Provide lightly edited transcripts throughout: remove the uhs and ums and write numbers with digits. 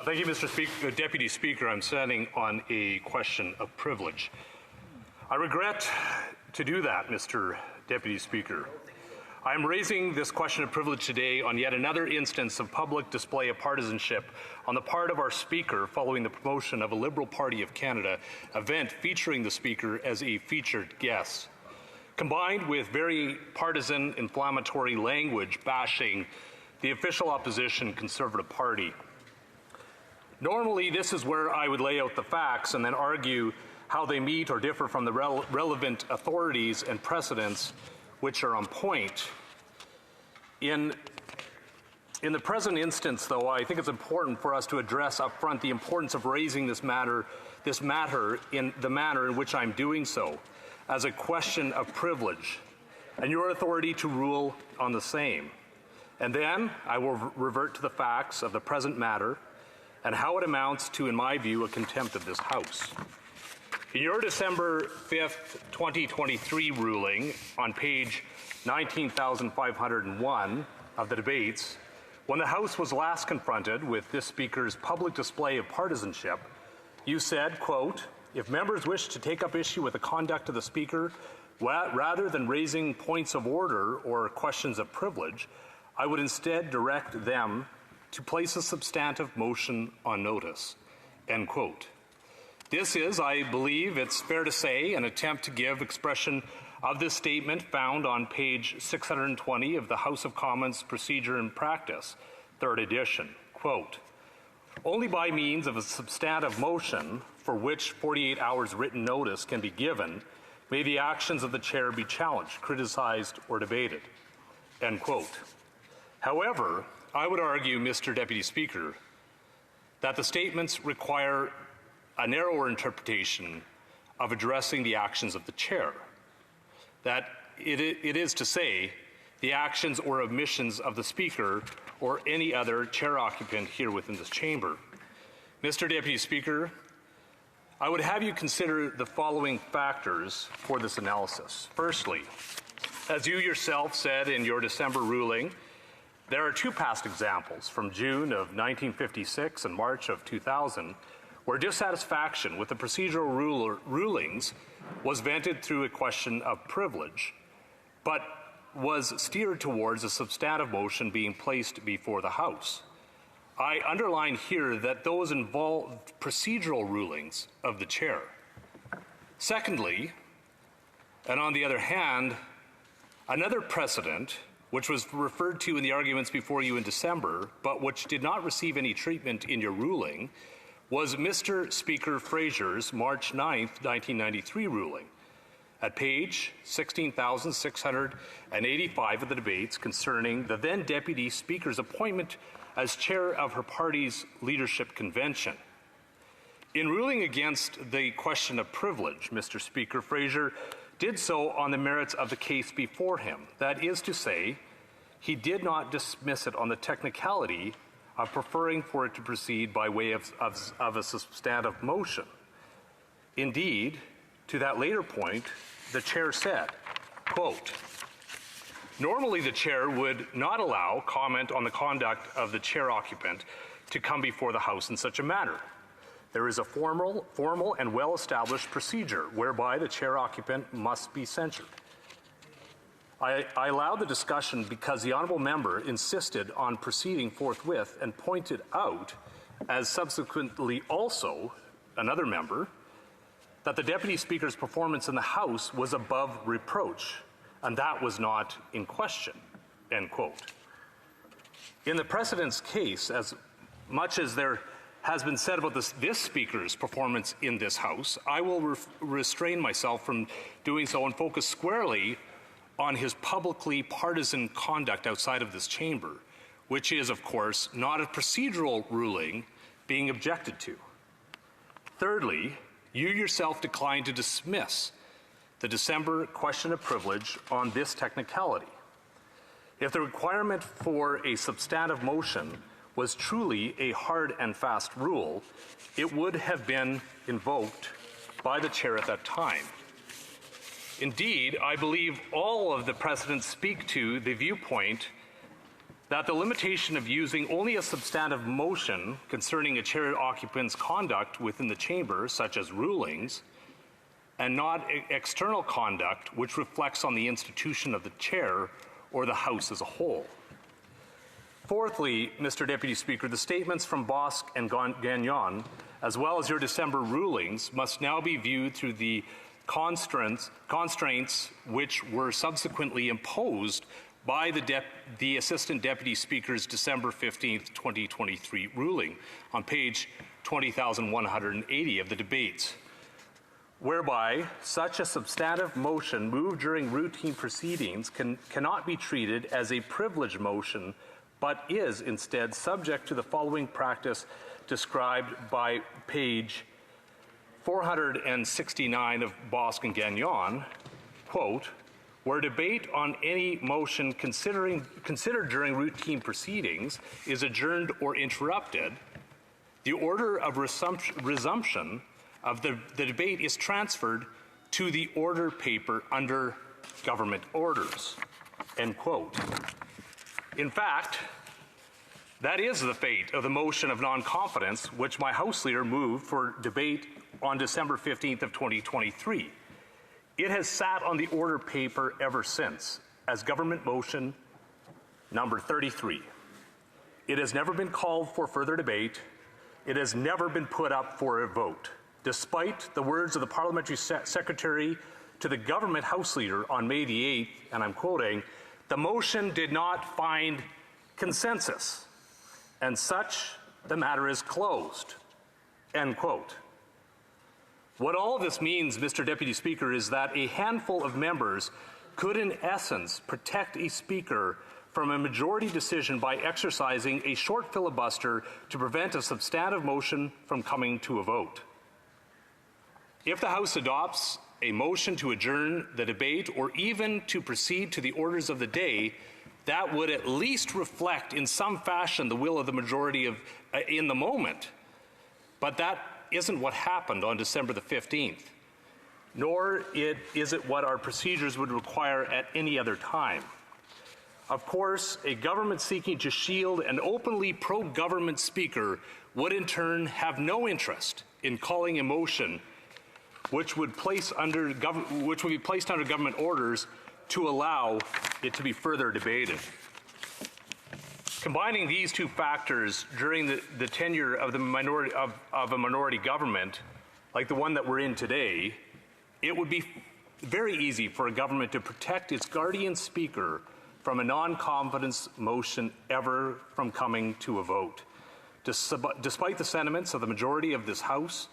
Thank you, Mr. Deputy Speaker. I'm standing on a question of privilege. I regret to do that, Mr. Deputy Speaker. I am raising this question of privilege today on yet another instance of public display of partisanship on the part of our Speaker following the promotion of a Liberal Party of Canada event featuring the Speaker as a featured guest, combined with very partisan, inflammatory language bashing the official opposition Conservative Party. Normally, this is where I would lay out the facts and then argue how they meet or differ from the relevant authorities and precedents which are on point. In the present instance, though, I think it's important for us to address up front the importance of raising this matter in the manner in which I'm doing so, as a question of privilege, and your authority to rule on the same. And then I will revert to the facts of the present matter and how it amounts to, in my view, a contempt of this House. In your December 5th, 2023 ruling on page 19,501 of the debates, when the House was last confronted with this Speaker's public display of partisanship, you said, quote, "If members wish to take up issue with the conduct of the Speaker, rather than raising points of order or questions of privilege, I would instead direct them to place a substantive motion on notice," end quote. This is, I believe it's fair to say, an attempt to give expression of this statement found on page 620 of the House of Commons Procedure and Practice, 3rd edition. Quote, "Only by means of a substantive motion for which 48 hours written notice can be given may the actions of the chair be challenged, criticized, or debated," end quote. However, I would argue, Mr. Deputy Speaker, that the statements require a narrower interpretation of addressing the actions of the chair. That it is to say, the actions or omissions of the Speaker or any other chair occupant here within this chamber. Mr. Deputy Speaker, I would have you consider the following factors for this analysis. Firstly, as you yourself said in your December ruling, there are two past examples from June of 1956 and March of 2000 where dissatisfaction with the procedural rulings was vented through a question of privilege, but was steered towards a substantive motion being placed before the House. I underline here that those involved procedural rulings of the chair. Secondly, and on the other hand, another precedent, which was referred to in the arguments before you in December, but which did not receive any treatment in your ruling, was Mr. Speaker Fraser's March 9th, 1993 ruling at page 16,685 of the debates concerning the then Deputy Speaker's appointment as chair of her party's leadership convention. In ruling against the question of privilege, Mr. Speaker Fraser did so on the merits of the case before him. That is to say, he did not dismiss it on the technicality of preferring for it to proceed by way of a substantive motion. Indeed, to that later point, the chair said, quote, "Normally the chair would not allow comment on the conduct of the chair occupant to come before the House in such a manner. There is a formal and well-established procedure whereby the chair occupant must be censured. I allowed the discussion because the honourable member insisted on proceeding forthwith and pointed out, as subsequently also another member, that the Deputy Speaker's performance in the House was above reproach, and that was not in question," end quote. In the precedent's case, as much as there has been said about this Speaker's performance in this House, I will restrain myself from doing so and focus squarely on his publicly partisan conduct outside of this chamber, which is, of course, not a procedural ruling being objected to. Thirdly, you yourself declined to dismiss the December question of privilege on this technicality. If the requirement for a substantive motion was truly a hard and fast rule, it would have been invoked by the chair at that time. Indeed, I believe all of the precedents speak to the viewpoint that the limitation of using only a substantive motion concerning a chair occupant's conduct within the chamber, such as rulings, and not external conduct which reflects on the institution of the chair or the House as a whole. Fourthly, Mr. Deputy Speaker, the statements from Bosque and Gagnon, as well as your December rulings, must now be viewed through the constraints which were subsequently imposed by the Assistant Deputy Speaker's December 15th, 2023 ruling on page 20,180 of the debates, whereby such a substantive motion moved during routine proceedings cannot be treated as a privileged motion, but is instead subject to the following practice described by page 469 of Bosque and Gagnon, quote, where debate on any motion considered during routine proceedings is adjourned or interrupted, the order of resumption of the debate is transferred to the order paper under government orders, end quote. In fact, that is the fate of the motion of non-confidence which my House Leader moved for debate on December 15th of 2023. It has sat on the order paper ever since as government motion number 33. It has never been called for further debate. It has never been put up for a vote, despite the words of the Parliamentary Secretary to the government House Leader on May the 8th, and I'm quoting, "The motion did not find consensus, and such the matter is closed," end quote. What all of this means, Mr. Deputy Speaker, is that a handful of members could in essence protect a speaker from a majority decision by exercising a short filibuster to prevent a substantive motion from coming to a vote. If the House adopts a motion to adjourn the debate or even to proceed to the orders of the day, that would at least reflect in some fashion the will of the majority in the moment. But that isn't what happened on December the 15th, nor is it what our procedures would require at any other time. Of course, a government seeking to shield an openly pro-government speaker would in turn have no interest in calling a motion which would be placed under government orders to allow it to be further debated. Combining these two factors during the tenure of a minority government, like the one that we're in today, it would be very easy for a government to protect its guardian speaker from a non-confidence motion ever from coming to a vote. Despite the sentiments of the majority of this House,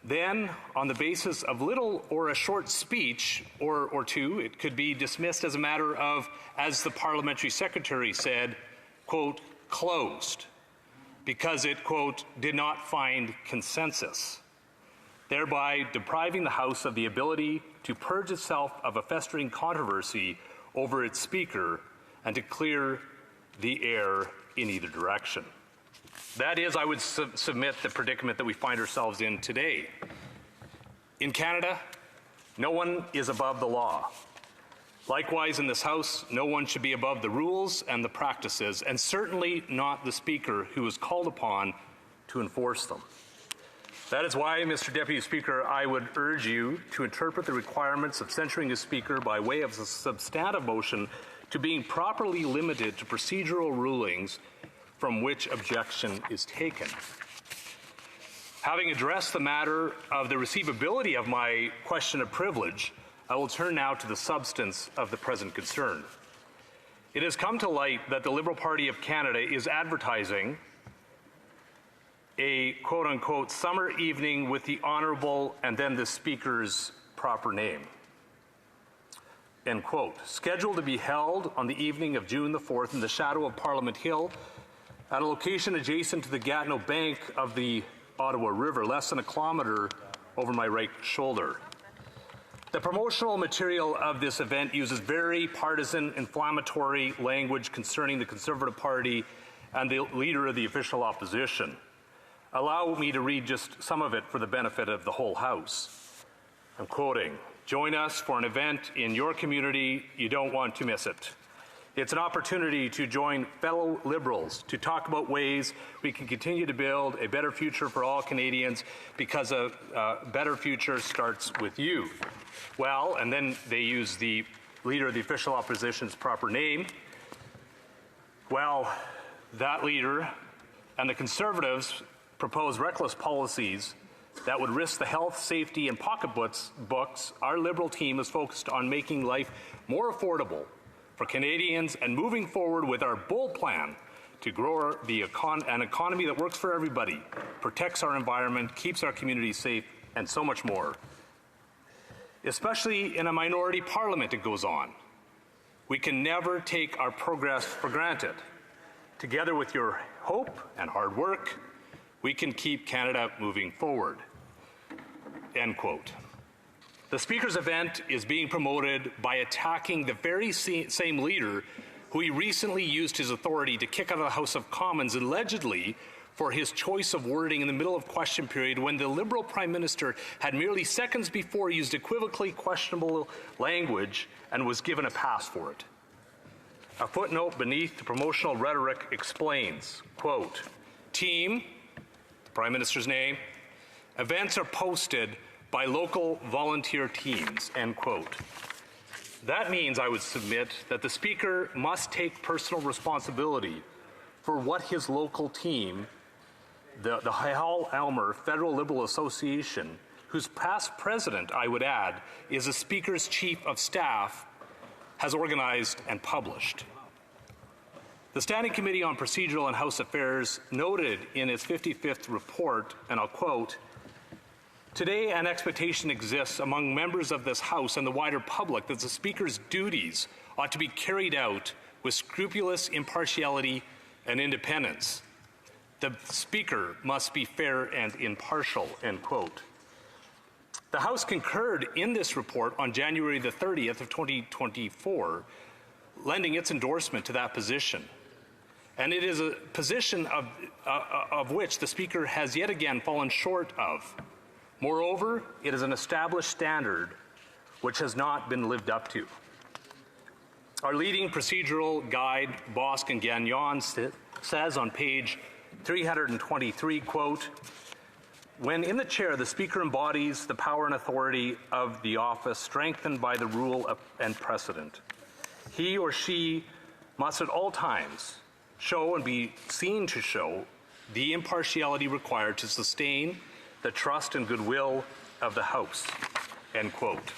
then, on the basis of little or a short speech or two, it could be dismissed as a matter of, as the Parliamentary Secretary said, quote, closed, because it, quote, did not find consensus, thereby depriving the House of the ability to purge itself of a festering controversy over its Speaker and to clear the air in either direction. That is, I would submit, the predicament that we find ourselves in today. In Canada, no one is above the law. Likewise, in this House, no one should be above the rules and the practices, and certainly not the Speaker who is called upon to enforce them. That is why, Mr. Deputy Speaker, I would urge you to interpret the requirements of censuring a Speaker by way of a substantive motion to being properly limited to procedural rulings from which objection is taken. Having addressed the matter of the receivability of my question of privilege, I will turn now to the substance of the present concern. It has come to light that the Liberal Party of Canada is advertising a quote-unquote summer evening with the Honourable and then the Speaker's proper name, end quote, scheduled to be held on the evening of June the 4th in the shadow of Parliament Hill at a location adjacent to the Gatineau bank of the Ottawa River, less than a kilometre over my right shoulder. The promotional material of this event uses very partisan, inflammatory language concerning the Conservative Party and the leader of the official opposition. Allow me to read just some of it for the benefit of the whole House. I'm quoting, "Join us for an event in your community. You don't want to miss it. It's an opportunity to join fellow Liberals to talk about ways we can continue to build a better future for all Canadians, because a better future starts with you. Well, and then they use the Leader of the Official Opposition's proper name. Well, that leader and the Conservatives propose reckless policies that would risk the health, safety, and pocketbooks. Our Liberal team is focused on making life more affordable for Canadians and moving forward with our bold plan to grow an economy that works for everybody, protects our environment, keeps our communities safe, and so much more. Especially in a minority parliament, it goes on. We can never take our progress for granted. Together with your hope and hard work, we can keep Canada moving forward. End quote. The Speaker's event is being promoted by attacking the very same leader who he recently used his authority to kick out of the House of Commons, allegedly for his choice of wording in the middle of question period, when the Liberal Prime Minister had merely seconds before used equivocally questionable language and was given a pass for it. A footnote beneath the promotional rhetoric explains, quote, "Team," the Prime Minister's name, "events are posted by local volunteer teams," end quote. That means, I would submit, that the Speaker must take personal responsibility for what his local team, the Hal Elmer Federal Liberal Association, whose past president, I would add, is the Speaker's Chief of Staff, has organized and published. The Standing Committee on Procedural and House Affairs noted in its 55th report, and I'll quote, "Today, an expectation exists among members of this House and the wider public that the Speaker's duties ought to be carried out with scrupulous impartiality and independence. The Speaker must be fair and impartial," end quote. The House concurred in this report on January the 30th of 2024, lending its endorsement to that position. And it is a position of which the Speaker has yet again fallen short of. Moreover, it is an established standard which has not been lived up to. Our leading procedural guide, Bosque and Gagnon, says on page 323, quote, "When in the chair, the Speaker embodies the power and authority of the office strengthened by the rule and precedent. He or she must at all times show and be seen to show the impartiality required to sustain the trust and goodwill of the House," end quote.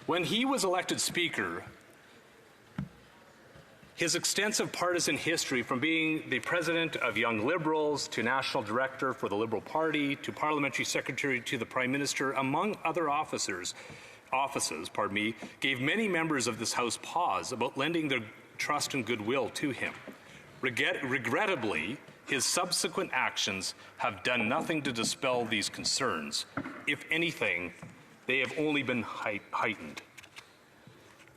When he was elected Speaker, his extensive partisan history, from being the president of Young Liberals to national director for the Liberal Party to parliamentary secretary to the Prime Minister, among other offices, gave many members of this House pause about lending their trust and goodwill to him. Regrettably, his subsequent actions have done nothing to dispel these concerns. If anything, they have only been heightened.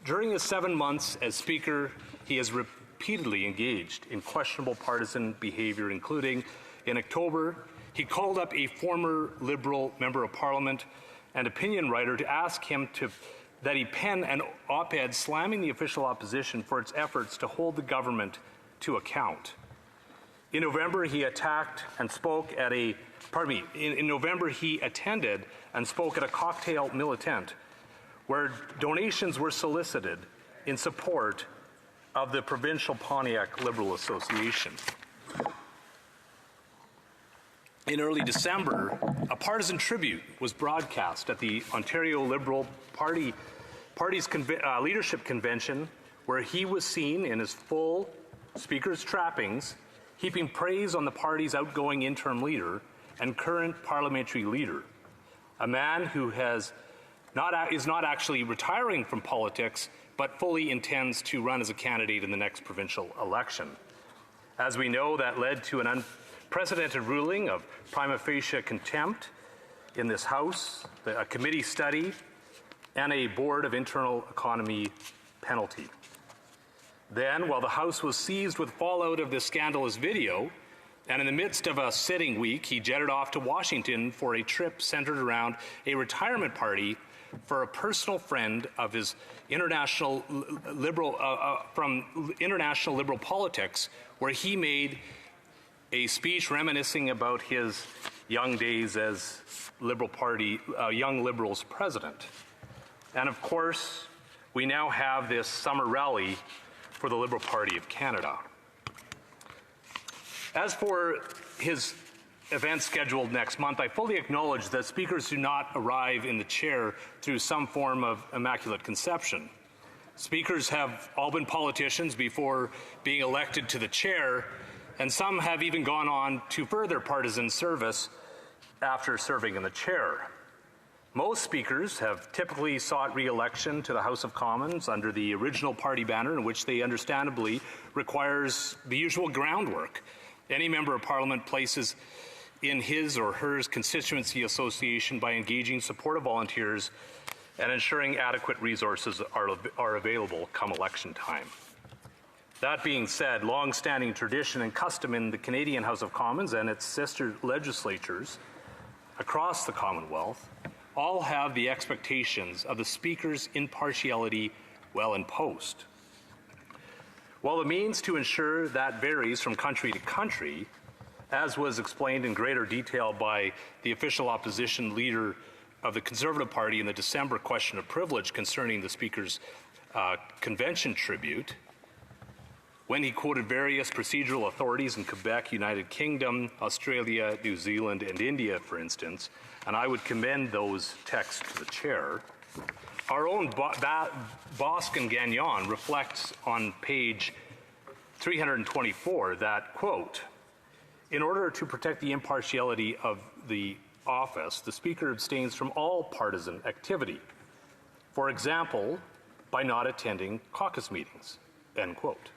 During his 7 months as Speaker, he has repeatedly engaged in questionable partisan behavior, including in October, he called up a former Liberal Member of Parliament and opinion writer to ask him that he pen an op-ed slamming the official opposition for its efforts to hold the government to account. In November, he attended and spoke at a cocktail militant where donations were solicited in support of the Provincial Pontiac Liberal Association. In early December, a partisan tribute was broadcast at the Ontario Liberal Party's leadership convention, where he was seen in his full Speaker's trappings, heaping praise on the party's outgoing interim leader and current parliamentary leader, a man who is not actually retiring from politics, but fully intends to run as a candidate in the next provincial election. As we know, that led to an unprecedented ruling of prima facie contempt in this House, a committee study, and a Board of Internal Economy penalty. Then, while the House was seized with fallout of this scandalous video, and in the midst of a sitting week, he jetted off to Washington for a trip centered around a retirement party for a personal friend of his international liberal, from international liberal politics, where he made a speech reminiscing about his young days as Liberal Party, Young Liberals president. And of course, we now have this summer rally for the Liberal Party of Canada. As for his event scheduled next month, I fully acknowledge that speakers do not arrive in the chair through some form of immaculate conception. Speakers have all been politicians before being elected to the chair, and some have even gone on to further partisan service after serving in the chair. Most speakers have typically sought re-election to the House of Commons under the original party banner, in which they understandably requires the usual groundwork any member of Parliament places in his or her constituency association by engaging supportive volunteers and ensuring adequate resources are available come election time. That being said, long-standing tradition and custom in the Canadian House of Commons and its sister legislatures across the Commonwealth all have the expectations of the Speaker's impartiality well in post. While the means to ensure that varies from country to country, as was explained in greater detail by the official opposition leader of the Conservative Party in the December question of privilege concerning the Speaker's convention tribute, when he quoted various procedural authorities in Quebec, United Kingdom, Australia, New Zealand, and India, for instance, and I would commend those texts to the chair. Our own Boscan Gagnon reflects on page 324 that, quote, in order to protect the impartiality of the office, the Speaker abstains from all partisan activity. For example, by not attending caucus meetings, end quote.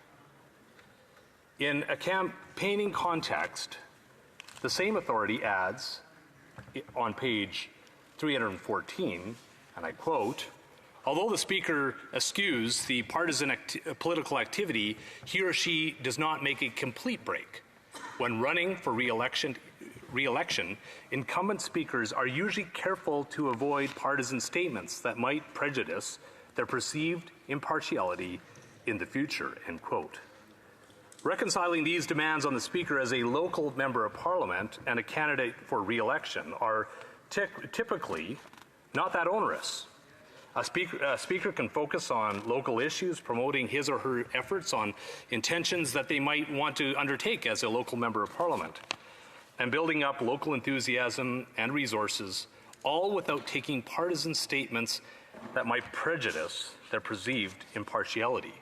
In a campaigning context, the same authority adds on page 314, and I quote, although the Speaker eschews the partisan political activity, he or she does not make a complete break. When running for re-election, incumbent speakers are usually careful to avoid partisan statements that might prejudice their perceived impartiality in the future, end quote. Reconciling these demands on the Speaker as a local member of Parliament and a candidate for re-election are typically not that onerous. A speaker can focus on local issues, promoting his or her efforts on intentions that they might want to undertake as a local member of Parliament, and building up local enthusiasm and resources, all without taking partisan statements that might prejudice their perceived impartiality.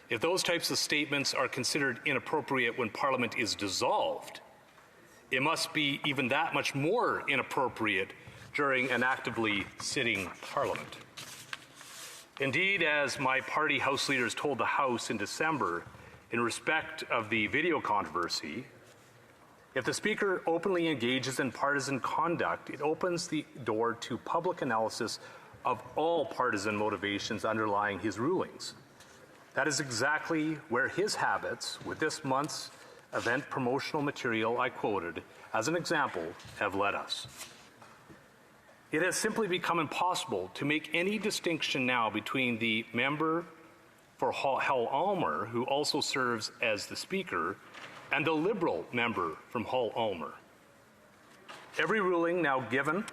If those types of statements are considered inappropriate when Parliament is dissolved, it must be even that much more inappropriate during an actively sitting Parliament. Indeed, as my party House leaders told the House in December in respect of the video controversy, if the Speaker openly engages in partisan conduct, it opens the door to public analysis of all partisan motivations underlying his rulings. That is exactly where his habits with this month's event promotional material I quoted as an example have led us. It has simply become impossible to make any distinction now between the member for Hull Almer, who also serves as the Speaker, and the Liberal member from Hull Almer. Every ruling now given,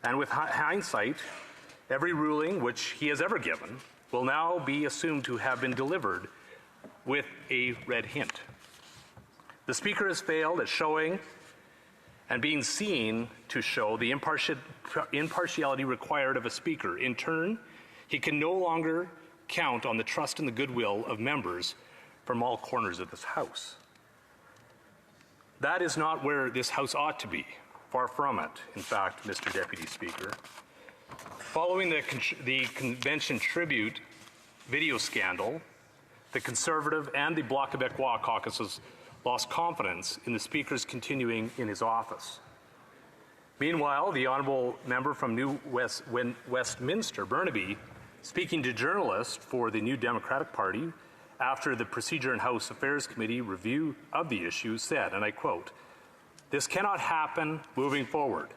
and with hindsight, every ruling which he has ever given, will now be assumed to have been delivered with a red hint. The Speaker has failed at showing and being seen to show the impartiality required of a Speaker. In turn, he can no longer count on the trust and the goodwill of members from all corners of this House. That is not where this House ought to be. Far from it, in fact, Mr. Deputy Speaker. Following the convention tribute video scandal, the Conservative and the Bloc Québécois caucuses lost confidence in the Speaker's continuing in his office. Meanwhile, the honourable member from New Westminster, Burnaby, speaking to journalists for the New Democratic Party after the Procedure and House Affairs Committee review of the issue, said, and I quote, "This cannot happen moving forward.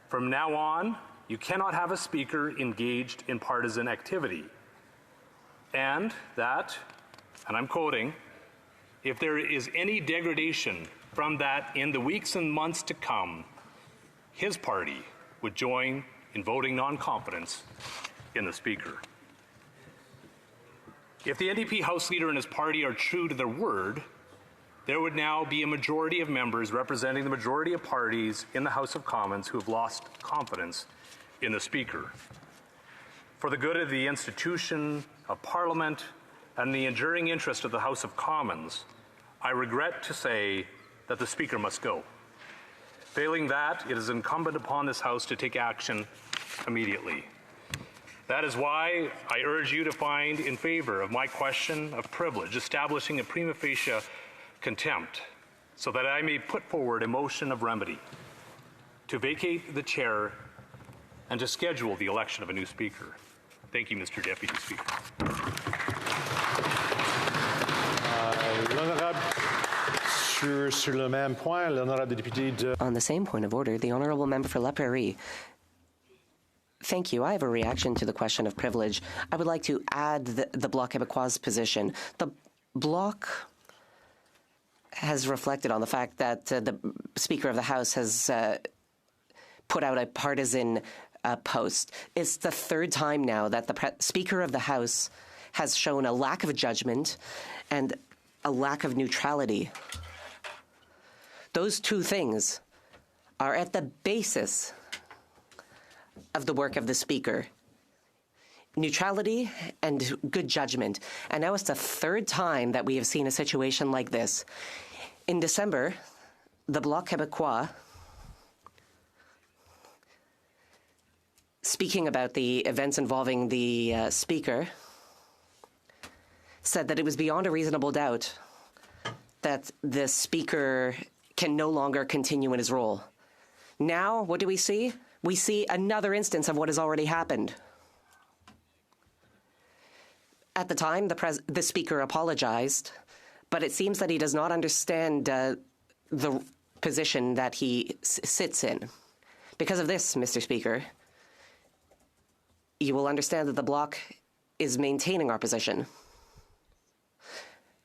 From now on, you cannot have a speaker engaged in partisan activity. And that, and I'm quoting, if there is any degradation from that in the weeks and months to come, his party would join in voting non-confidence in the Speaker. If the NDP House Leader and his party are true to their word, there would now be a majority of members representing the majority of parties in the House of Commons who have lost confidence in the Speaker. For the good of the institution of Parliament and the enduring interest of the House of Commons, I regret to say that the Speaker must go. Failing that, it is incumbent upon this House to take action immediately. That is why I urge you to find in favor of my question of privilege, establishing a prima facie contempt, so that I may put forward a motion of remedy to vacate the chair and to schedule the election of a new Speaker. Thank you, Mr. Deputy Speaker. On the same point of order, the Honourable Member for La Prairie. Thank you. I have a reaction to the question of privilege. I would like to add the Bloc Québécois position. The Bloc has reflected on the fact that the Speaker of the House has put out a partisan post. It's the third time now that the Speaker of the House has shown a lack of judgment and a lack of neutrality. Those two things are at the basis of the work of the Speaker. Neutrality and good judgment. And now it's the third time that we have seen a situation like this. In December, the Bloc Québécois, speaking about the events involving the Speaker, said that it was beyond a reasonable doubt that the Speaker can no longer continue in his role. Now, what do we see? We see another instance of what has already happened. At the time, the Speaker apologized, but it seems that he does not understand the position that he sits in. Because of this, Mr. Speaker, you will understand that the Bloc is maintaining our position.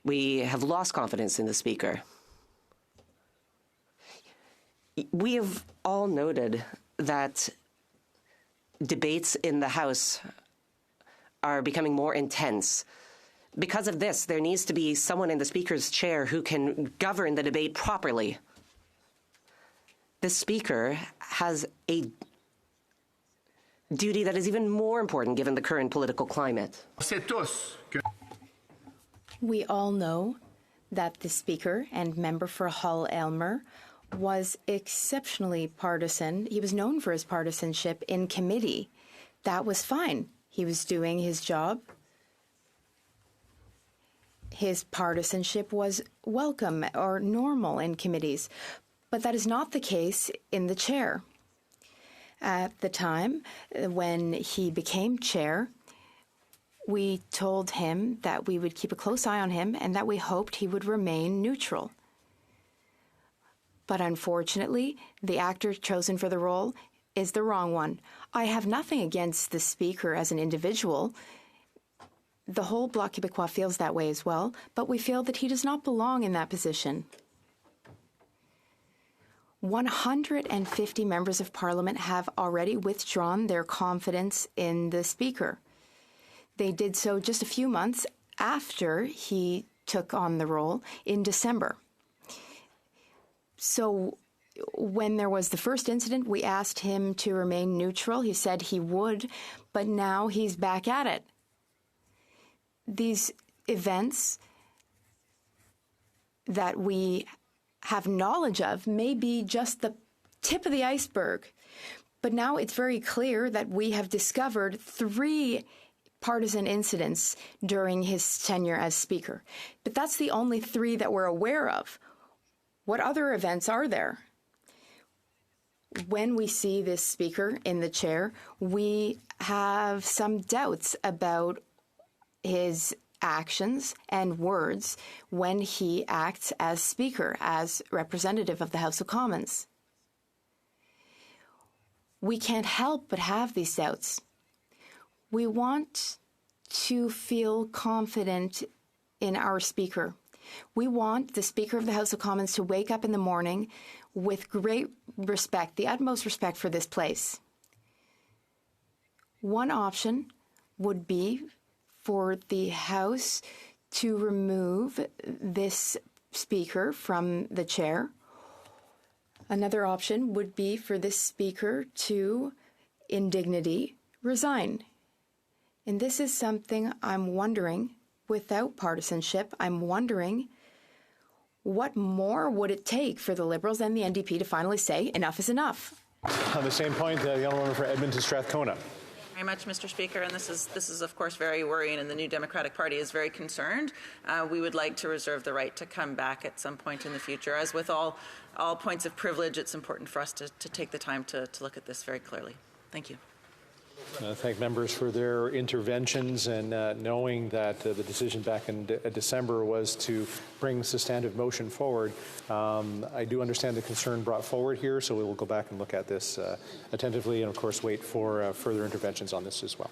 We have lost confidence in the Speaker. We have all noted that debates in the House are becoming more intense. Because of this, there needs to be someone in the Speaker's chair who can govern the debate properly. The Speaker has a duty that is even more important given the current political climate. We all know that the Speaker and member for Hull-Aylmer was exceptionally partisan. He was known for his partisanship in committee. That was fine. He was doing his job. His partisanship was welcome or normal in committees. But that is not the case in the chair. At the time when he became chair, we told him that we would keep a close eye on him and that we hoped he would remain neutral. But unfortunately, the actor chosen for the role is the wrong one. I have nothing against the Speaker as an individual. The whole Bloc Québécois feels that way as well, but we feel that he does not belong in that position. 150 members of Parliament have already withdrawn their confidence in the Speaker. They did so just a few months after he took on the role in December. So when there was the first incident, we asked him to remain neutral. He said he would, but now he's back at it. These events that we have knowledge of may be just the tip of the iceberg. But now it's very clear that we have discovered 3 partisan incidents during his tenure as Speaker. But that's the only 3 that we're aware of. What other events are there? When we see this Speaker in the chair, we have some doubts about his actions and words when he acts as Speaker, as representative of the House of Commons. we can't help but have these doubts. We want to feel confident in our Speaker. We want the Speaker of the House of Commons to wake up in the morning with great respect, the utmost respect for this place. One option would be for the House to remove this Speaker from the chair. Another option would be for this Speaker to, in dignity, resign. And this is something I'm wondering, without partisanship, I'm wondering what more would it take for the Liberals and the NDP to finally say enough is enough? On the same point, the Honourable for Edmonton Strathcona. Very much, Mr. Speaker, and this is of course very worrying, and the New Democratic Party is very concerned. We would like to reserve the right to come back at some point in the future. As with all points of privilege, it's important for us to take the time to look at this very clearly. Thank you. Thank members for their interventions, and knowing that the decision back in December was to bring substantive motion forward. I do understand the concern brought forward here, so we will go back and look at this attentively and, of course, wait for further interventions on this as well.